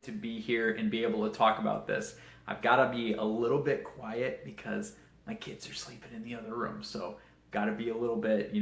to be here and be able to talk about this. I've got to be a little bit quiet because my kids are sleeping in the other room. So got to be a little bit,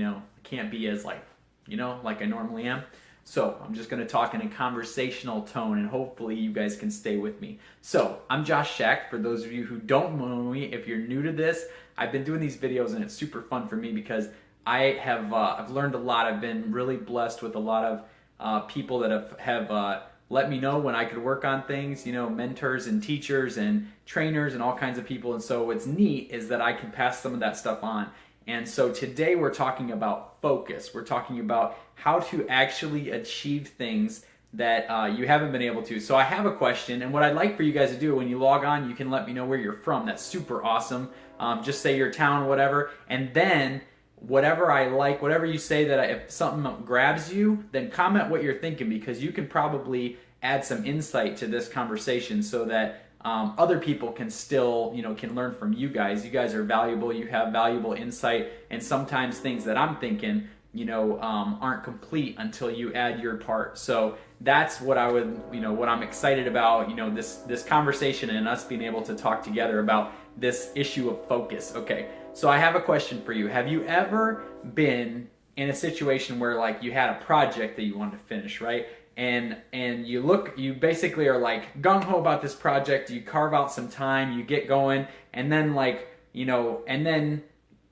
can't be as like I normally am. So I'm just going to talk in a conversational tone, and hopefully you guys can stay with me. So I'm Josh Schacht. For those of you who don't know me, if you're new to this, I've been doing these videos and it's super fun for me because I've learned a lot. I've been really blessed with a lot of people that have let me know when I could work on things, mentors and teachers and trainers and all kinds of people. And so what's neat is that I can pass some of that stuff on. And so today we're talking about focus. We're talking about how to actually achieve things that you haven't been able to. So I have a question, and what I'd like for you guys to do when you log on, you can let me know where you're from. That's super awesome. Just say your town, whatever, and then whatever I like, whatever you say that if something grabs you, then comment what you're thinking, because you can probably add some insight to this conversation so that other people can still, can learn from you guys. You guys are valuable. You have valuable insight, and sometimes things that I'm thinking, aren't complete until you add your part. So that's what I would, what I'm excited about, this conversation and us being able to talk together about this issue of focus. Okay, so I have a question for you. Have you ever been in a situation where like you had a project that you wanted to finish, right? And you basically are like gung-ho about this project, you carve out some time, you get going, and then and then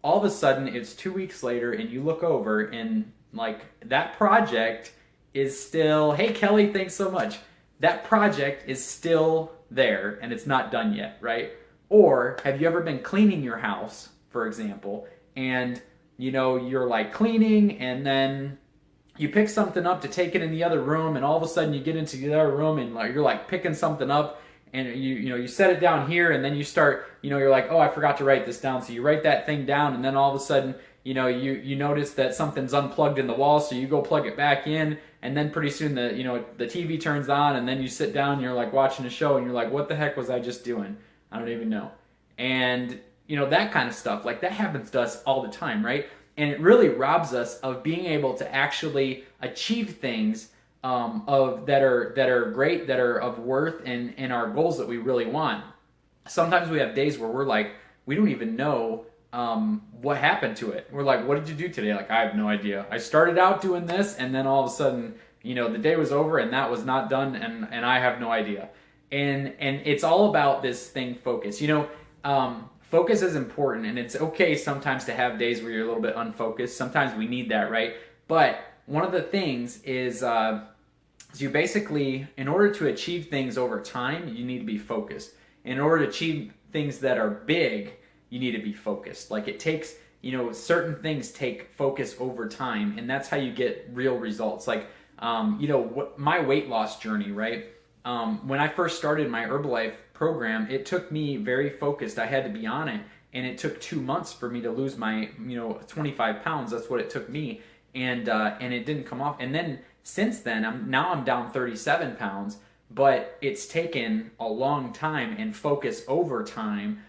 all of a sudden it's 2 weeks later and you look over and like that project is still, hey Kelly, thanks so much. That project is still there and it's not done yet, right? Or have you ever been cleaning your house, for example, and you're like cleaning and then you pick something up to take it in the other room, and all of a sudden you get into the other room and like you're like picking something up, and you set it down here, and then you start, you're like, oh, I forgot to write this down. So you write that thing down, and then all of a sudden you notice that something's unplugged in the wall, so you go plug it back in, and then pretty soon the TV turns on, and then you sit down and you're like watching a show and you're like, what the heck was I just doing? I don't even know. And that kind of stuff, like that happens to us all the time, right? And it really robs us of being able to actually achieve things that are great, that are of worth, and our goals that we really want. Sometimes we have days where we're like, we don't even know what happened to it. We're like, what did you do today? Like, I have no idea. I started out doing this, and then all of a sudden, the day was over, and that was not done, and I have no idea. And it's all about this thing, focus. Focus is important, and it's okay sometimes to have days where you're a little bit unfocused. Sometimes we need that, right? But one of the things is you basically, in order to achieve things over time, you need to be focused. In order to achieve things that are big, you need to be focused. Like it takes, certain things take focus over time, and that's how you get real results. Like, my weight loss journey, right? When I first started my Herbalife program, it took me very focused. I had to be on it, and it took 2 months for me to lose my 25 pounds. That's what it took me, and it didn't come off. And then since then, I'm down 37 pounds, but it's taken a long time and focus over time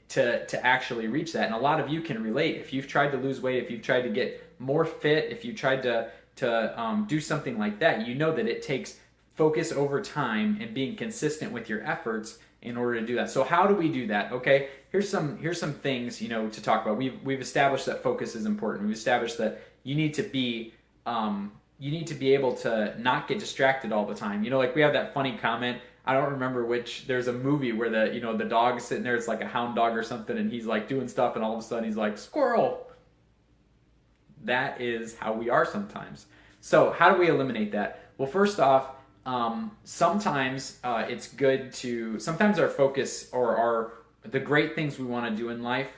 to actually reach that. And a lot of you can relate. If you've tried to lose weight, if you've tried to get more fit, if you've tried to do something like that, you know that it takes focus over time and being consistent with your efforts in order to do that. So how do we do that? Okay, here's some things to talk about. We've established that focus is important. We've established that you need to be able to not get distracted all the time. Like we have that funny comment. I don't remember which. There's a movie where the dog is sitting there. It's like a hound dog or something, and he's like doing stuff, and all of a sudden he's like, squirrel. That is how we are sometimes. So how do we eliminate that? Well, first off, sometimes it's good to, sometimes our focus or the great things we want to do in life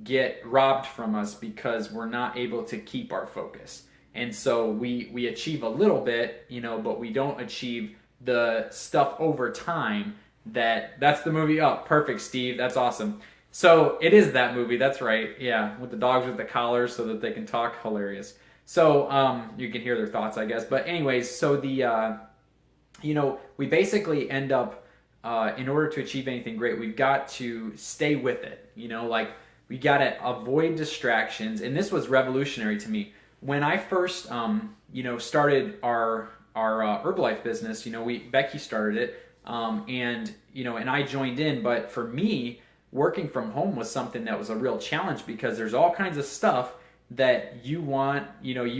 get robbed from us because we're not able to keep our focus. And so we achieve a little bit, but we don't achieve the stuff over time. That's the movie. Oh, perfect, Steve. That's awesome. So it is that movie. That's right. Yeah, with the dogs with the collars so that they can talk. Hilarious. So you can hear their thoughts, I guess. But anyways, so we basically end up, in order to achieve anything great, we've got to stay with it. Like we got to avoid distractions. And this was revolutionary to me. When I first, started our Herbalife business, Becky started it. And and I joined in. But for me, working from home was something that was a real challenge because there's all kinds of stuff that you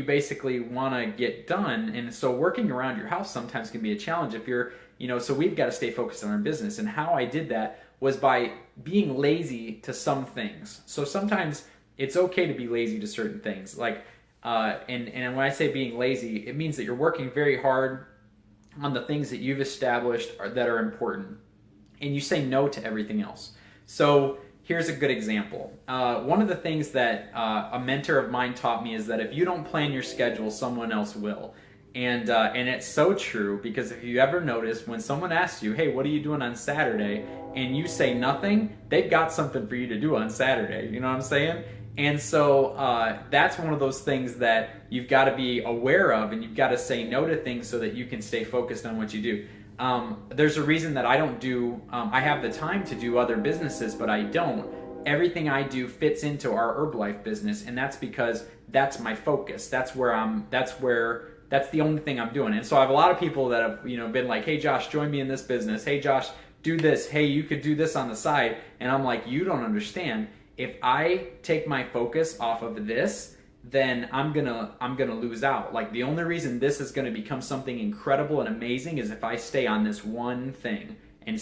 basically want to get done. And so working around your house sometimes can be a challenge if you're, so we've got to stay focused on our business. And how I did that was by being lazy to some things. So sometimes it's okay to be lazy to certain things. Like, and when I say being lazy, it means that you're working very hard on the things that you've established that are important, and you say no to everything else. So here's a good example. One of the things that a mentor of mine taught me is that if you don't plan your schedule, someone else will. And it's so true, because if you ever notice, when someone asks you, hey, what are you doing on Saturday? And you say nothing, they've got something for you to do on Saturday. You know what I'm saying? And so that's one of those things that you've got to be aware of, and you've got to say no to things so that you can stay focused on what you do. There's a reason that I don't do, I have the time to do other businesses, but I don't. Everything I do fits into our Herbalife business, and that's because that's my focus. That's the only thing I'm doing. And so I have a lot of people that have, been like, hey Josh, join me in this business. Hey Josh, do this. Hey, you could do this on the side. And I'm like, you don't understand. If I take my focus off of this, then I'm gonna lose out. Like, the only reason this is gonna become something incredible and amazing is if I stay on this one thing and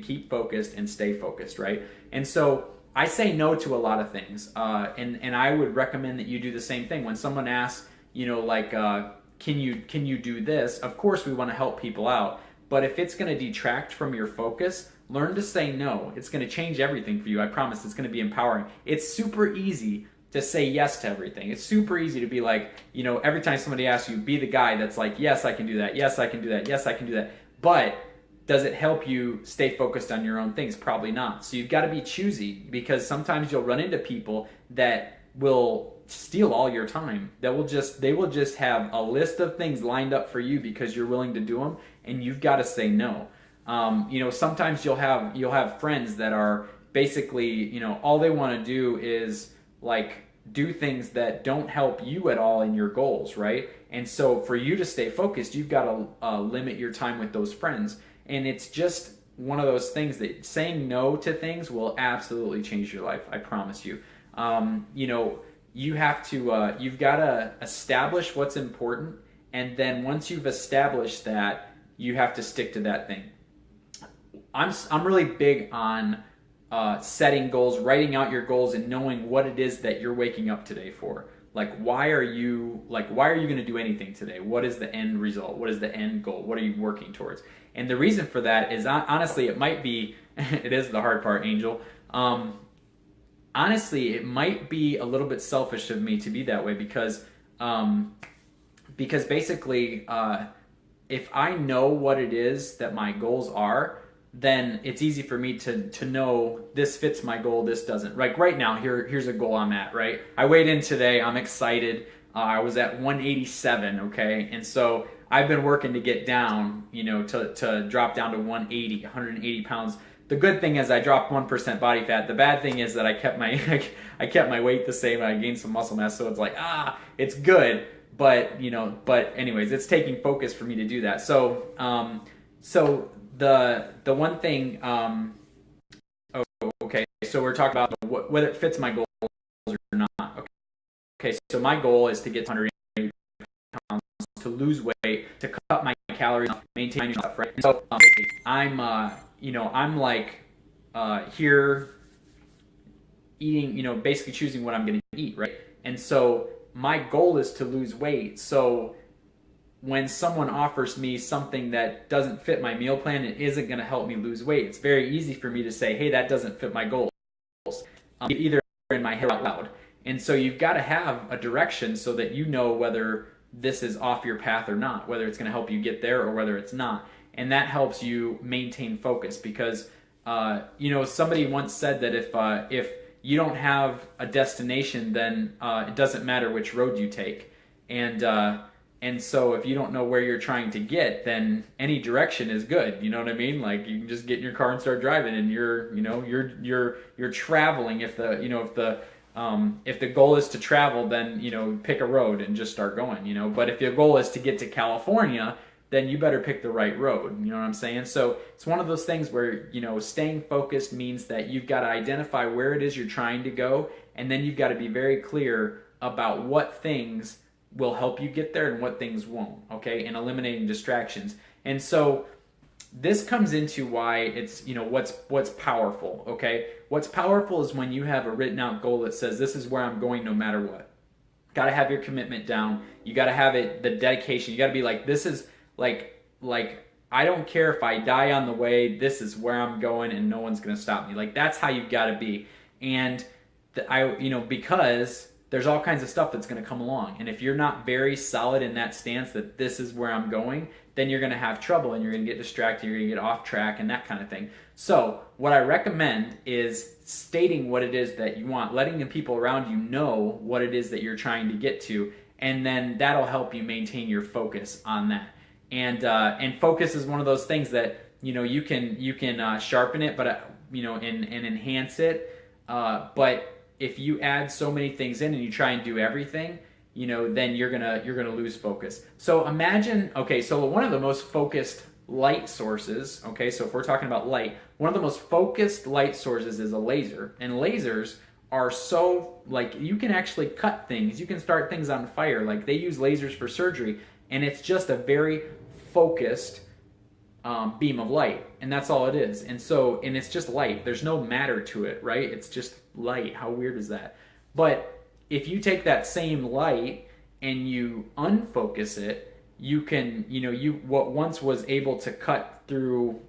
keep focused and stay focused, right? And so I say no to a lot of things, and I would recommend that you do the same thing. When someone asks, can you do this? Of course, we want to help people out, but if it's going to detract from your focus, learn to say no. It's going to change everything for you. I promise. It's going to be empowering. It's super easy to say yes to everything. It's super easy to be like, every time somebody asks you, be the guy that's like, yes, I can do that. Yes, I can do that. Yes, I can do that. But does it help you stay focused on your own things? Probably not. So you've got to be choosy, because sometimes you'll run into people that will steal all your time. They will just have a list of things lined up for you because you're willing to do them, and you've got to say no. Sometimes you'll have friends that are basically, all they want to do is like do things that don't help you at all in your goals, right? And so for you to stay focused, you've got to limit your time with those friends. And it's just one of those things that saying no to things will absolutely change your life. I promise you. You've got to establish what's important, and then once you've established that, you have to stick to that thing. I'm really big on setting goals, writing out your goals, and knowing what it is that you're waking up today for. Why are you going to do anything today? What is the end result? What is the end goal? What are you working towards? And the reason for that is, honestly, it might be, it is the hard part, Angel. Honestly, it might be a little bit selfish of me to be that way, because basically, if I know what it is that my goals are, then it's easy for me to know this fits my goal, this doesn't. Like right now, here's a goal I'm at, right? I weighed in today, I'm excited. I was at 187, okay? And so I've been working to get down, to drop down to 180 pounds. The good thing is I dropped 1% body fat. The bad thing is that I kept my weight the same. I gained some muscle mass, so it's like, it's good, but anyways, it's taking focus for me to do that. So the one thing, okay, so we're talking about whether it fits my goals or not. Okay, so my goal is to get to 180 pounds, to lose weight, to cut my calories, maintain my stuff, right? And so I'm like here eating, basically choosing what I'm going to eat, right? And so my goal is to lose weight. So when someone offers me something that doesn't fit my meal plan, it isn't going to help me lose weight. It's very easy for me to say, hey, that doesn't fit my goals, either in my head or out loud. And so you've got to have a direction so that you know whether this is off your path or not, whether it's going to help you get there or whether it's not. And that helps you maintain focus, because somebody once said that if you don't have a destination, then it doesn't matter which road you take. And so if you don't know where you're trying to get, then any direction is good. You know what I mean? Like, you can just get in your car and start driving, and you're traveling. If the goal is to travel, then pick a road and just start going. But if your goal is to get to California, then you better pick the right road. You know what I'm saying? So it's one of those things where, staying focused means that you've got to identify where it is you're trying to go, and then you've got to be very clear about what things will help you get there and what things won't, okay? And eliminating distractions. And so this comes into why it's, what's powerful, okay? What's powerful is when you have a written out goal that says, this is where I'm going no matter what. Got to have your commitment down. You got to have the dedication. You got to be like, this is like I don't care if I die on the way. This is where I'm going, and no one's gonna stop me. Like, that's how you've got to be. And because there's all kinds of stuff that's going to come along, and if you're not very solid in that stance that this is where I'm going, then you're going to have trouble, and you're going to get distracted, you're going to get off track, and that kind of thing. So what I recommend is stating what it is that you want, letting the people around you know what it is that you're trying to get to, and then that'll help you maintain your focus on that. And focus is one of those things that you can sharpen it, but and enhance it. But if you add so many things in and you try and do everything, then you're gonna lose focus. So imagine, okay, so one of the most focused light sources, okay, so if we're talking about light, one of the most focused light sources is a laser, and lasers are so, like, you can actually cut things, you can start things on fire. Like, they use lasers for surgery, and it's just a very focused beam of light, and that's all it is. And it's just light. There's no matter to it, right? It's just light. How weird is that? But if you take that same light and you unfocus it, you can, what once was able to cut through,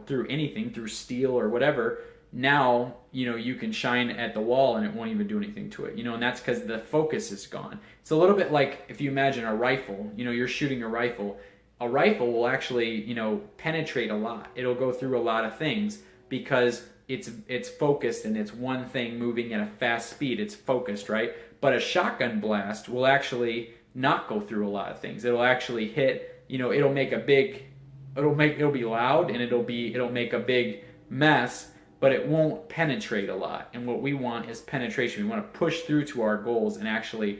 through anything, through steel or whatever, now, you can shine at the wall and it won't even do anything to it, and that's because the focus is gone. It's a little bit like if you imagine a rifle, you're shooting a rifle will actually, penetrate a lot. It'll go through a lot of things because it's focused and it's one thing moving at a fast speed. It's focused, right? But a shotgun blast will actually not go through a lot of things. It'll actually hit, it'll be loud and it'll make a big mess, but it won't penetrate a lot. And what we want is penetration. We want to push through to our goals and actually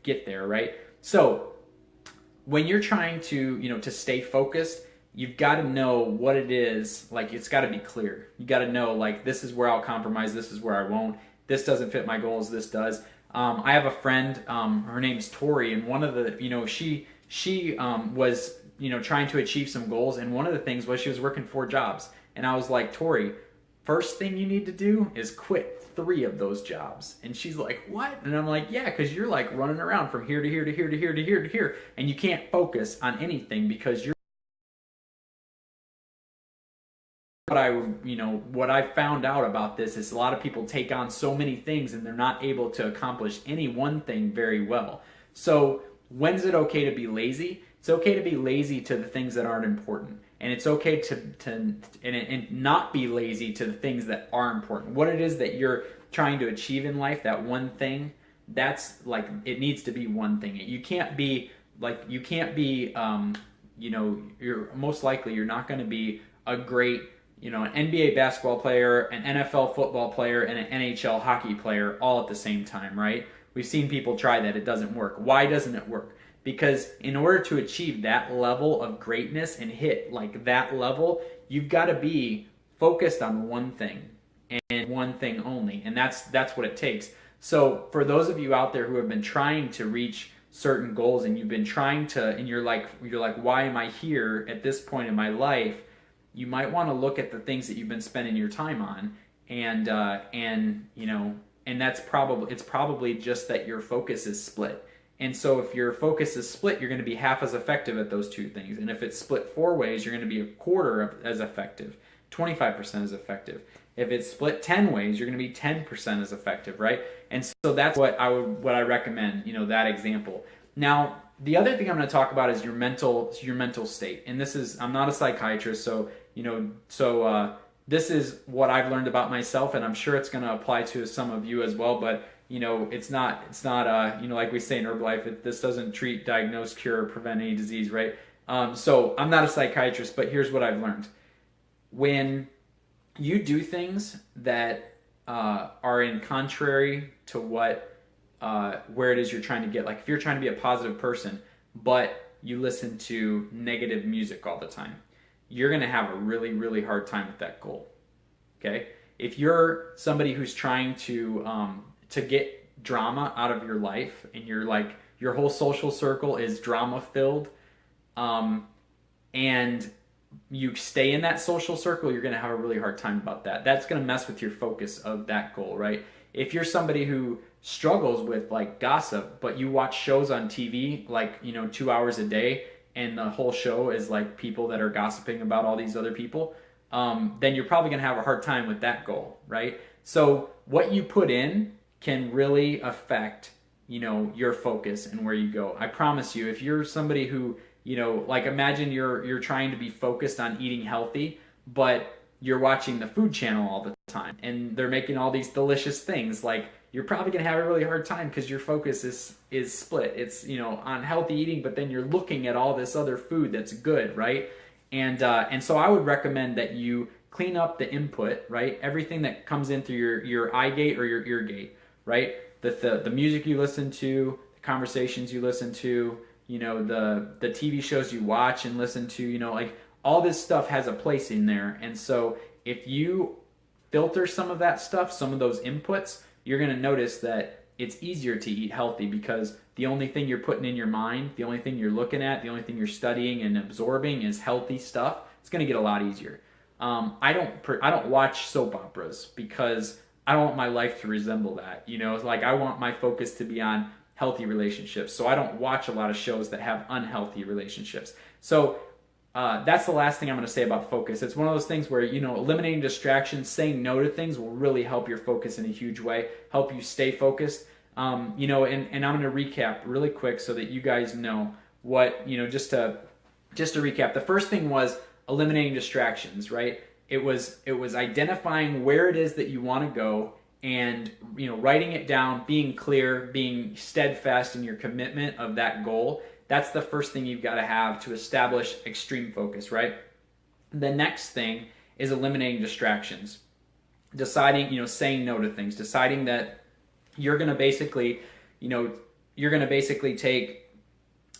get there, right? So when you're trying to, to stay focused, you've got to know what it is. Like, it's got to be clear. You got to know, this is where I'll compromise. This is where I won't. This doesn't fit my goals. This does. I have a friend, her name's Tori, and one of the, she was, trying to achieve some goals. And one of the things was she was working 4 jobs. And I was like, Tori, first thing you need to do is quit 3 of those jobs. And she's like, what? And I'm like, yeah, because you're running around from here to here to here to here to here to here, and you can't focus on anything because you're what I found out about this is a lot of people take on so many things and they're not able to accomplish any one thing very well. So when's it okay to be lazy? It's okay to be lazy to the things that aren't important. And it's okay to not be lazy to the things that are important. What it is that you're trying to achieve in life, that one thing, that's it needs to be one thing. You can't be you're most likely you're not going to be a great, an NBA basketball player, an NFL football player, and an NHL hockey player all at the same time, right? We've seen people try that. It doesn't work. Why doesn't it work? Because in order to achieve that level of greatness and hit that level, you've got to be focused on one thing and one thing only. And that's what it takes. So for those of you out there who have been trying to reach certain goals and you've been trying to, and you're like, why am I here at this point in my life? You might want to look at the things that you've been spending your time on, and it's probably just that your focus is split. And so if your focus is split, you're going to be half as effective at those 2 things. And if it's split 4 ways, you're going to be a quarter as effective, 25% as effective. If it's split 10 ways, you're going to be 10% as effective, right? And so that's what I recommend, that example. Now, the other thing I'm going to talk about is your mental state. And I'm not a psychiatrist, so this is what I've learned about myself, and I'm sure it's going to apply to some of you as well. But it's not like we say in Herbalife, this doesn't treat, diagnose, cure, or prevent any disease, right? So I'm not a psychiatrist, but here's what I've learned. When you do things that are in contrary to where it is you're trying to get, like if you're trying to be a positive person, but you listen to negative music all the time, you're going to have a really, really hard time with that goal. Okay? If you're somebody who's trying to get drama out of your life, and you're like, your whole social circle is drama filled, and you stay in that social circle, you're going to have a really hard time about that. That's going to mess with your focus of that goal, right? If you're somebody who struggles with like gossip, but you watch shows on TV like, 2 hours a day, and the whole show is like people that are gossiping about all these other people, then you're probably going to have a hard time with that goal, right? So what you put in can really affect, your focus and where you go. I promise you, if you're somebody who, like imagine you're trying to be focused on eating healthy, but you're watching the Food Channel all the time, and they're making all these delicious things, like you're probably going to have a really hard time because your focus is split. It's, on healthy eating, but then you're looking at all this other food that's good, right? And so I would recommend that you clean up the input, right? Everything that comes in through your eye gate or your ear gate, right? The music you listen to, the conversations you listen to, the TV shows you watch and listen to, like all this stuff has a place in there. And so if you filter some of that stuff, some of those inputs, you're going to notice that it's easier to eat healthy, because the only thing you're putting in your mind, the only thing you're looking at, the only thing you're studying and absorbing is healthy stuff. It's going to get a lot easier. I don't watch soap operas because I don't want my life to resemble that. It's like I want my focus to be on healthy relationships. So I don't watch a lot of shows that have unhealthy relationships. So that's the last thing I'm going to say about focus. It's one of those things where, eliminating distractions, saying no to things will really help your focus in a huge way, help you stay focused. And I'm going to recap really quick so that you guys know what, just to recap. The first thing was eliminating distractions, right? It was identifying where it is that you want to go, and writing it down, being clear, being steadfast in your commitment of that goal. That's the first thing you've got to have to establish extreme focus, right? The next thing is eliminating distractions. Deciding, saying no to things, deciding that you're going to basically,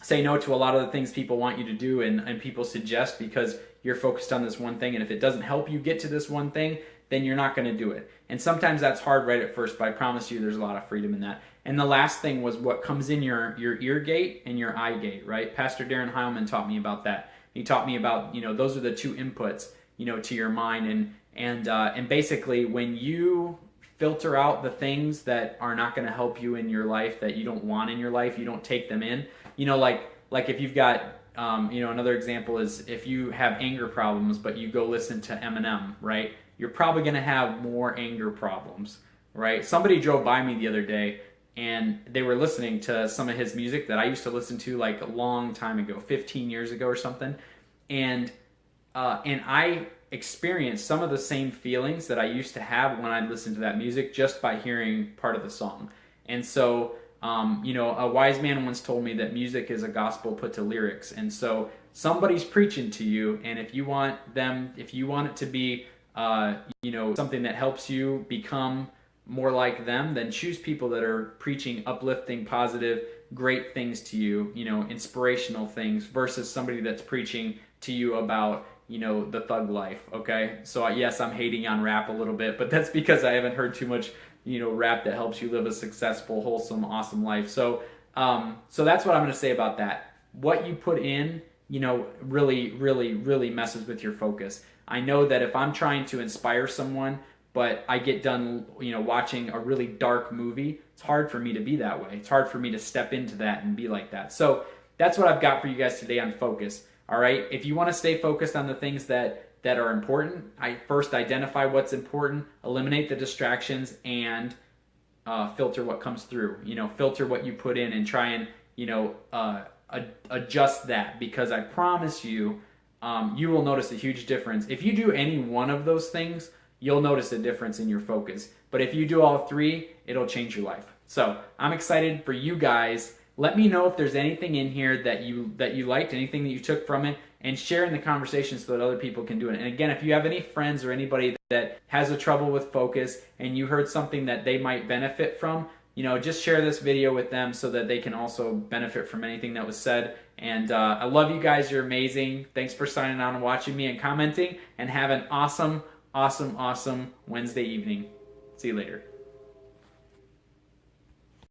say no to a lot of the things people want you to do and people suggest, because you're focused on this one thing, and if it doesn't help you get to this one thing, then you're not going to do it. And sometimes that's hard right at first, but I promise you there's a lot of freedom in that. And the last thing was what comes in your ear gate and your eye gate, right? Pastor Darren Heilman taught me about that. He taught me about, those are the two inputs, to your mind. And basically when you filter out the things that are not going to help you in your life, that you don't want in your life, you don't take them in, like if you've got, another example is if you have anger problems, but you go listen to Eminem, right? You're probably going to have more anger problems, right? Somebody drove by me the other day, and they were listening to some of his music that I used to listen to like a long time ago, 15 years ago or something. And I experienced some of the same feelings that I used to have when I listened to that music just by hearing part of the song. And so, a wise man once told me that music is a gospel put to lyrics. And so somebody's preaching to you, and if you want it to be, something that helps you become more like them, then choose people that are preaching uplifting, positive, great things to you, inspirational things, versus somebody that's preaching to you about, the thug life, okay? So yes, I'm hating on rap a little bit, but that's because I haven't heard too much, rap that helps you live a successful, wholesome, awesome life. So that's what I'm going to say about that. What you put in, really, really, really messes with your focus. I know that if I'm trying to inspire someone, but I get done, watching a really dark movie, it's hard for me to be that way. It's hard for me to step into that and be like that. So that's what I've got for you guys today on focus. All right. If you want to stay focused on the things that are important, I first identify what's important, eliminate the distractions, and filter what comes through. Filter what you put in and try and adjust that, because I promise you, you will notice a huge difference. If you do any one of those things, you'll notice a difference in your focus. But if you do all three, it'll change your life. So I'm excited for you guys. Let me know if there's anything in here that you liked, anything that you took from it, and share in the conversation so that other people can do it. And again, if you have any friends or anybody that has a trouble with focus and you heard something that they might benefit from, you know, just share this video with them so that they can also benefit from anything that was said. And I love you guys. You're amazing. Thanks for signing on and watching me and commenting. And have an awesome, awesome, awesome Wednesday evening. See you later.